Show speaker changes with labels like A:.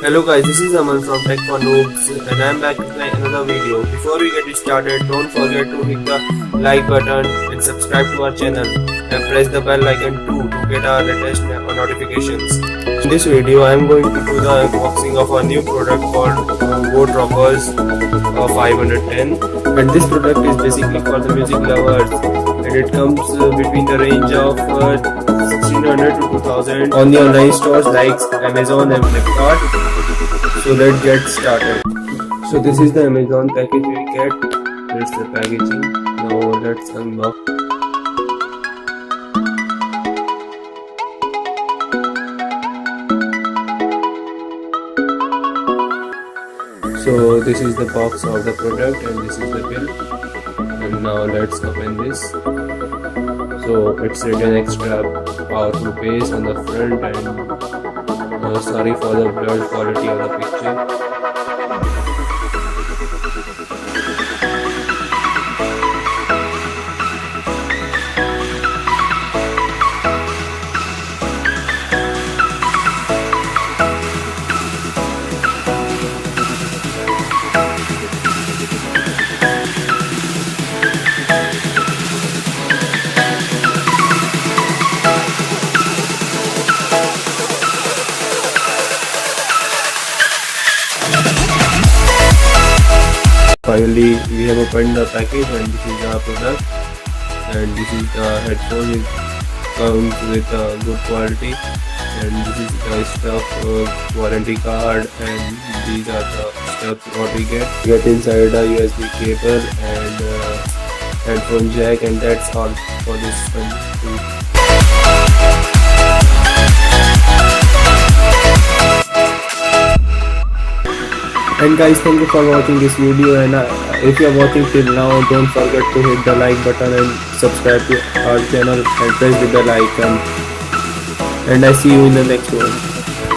A: Hello guys, this is Aman from Tech for Noobs and I am back with another video. Before we get started, don't forget to hit the like button and subscribe to our channel and press the bell icon too to get our latest notifications. In this video, I am going to do the unboxing of a new product called boAt rockerz 510, and this product is basically for the music lovers and it comes between the range of 1600 to 2000 on the online stores like Amazon and Flipkart. So let's get started. So this is the Amazon package we get. That's the packaging. Now let's unbox. So this is the box of the product and this is the bill. And now let's open this. So it's written extra powerful base on the front and sorry for the blurred quality of the picture. Finally, we have opened the package and this is our product, and this is the headphone. It comes with a good quality, and this is the stuff warranty card, and these are the stuff what we get inside a USB cable and headphone jack, and that's all for this one too. And guys, thank you for watching this video, and if you are watching till now, don't forget to hit the like button and subscribe to our channel and press the bell icon, and I see you in the next one.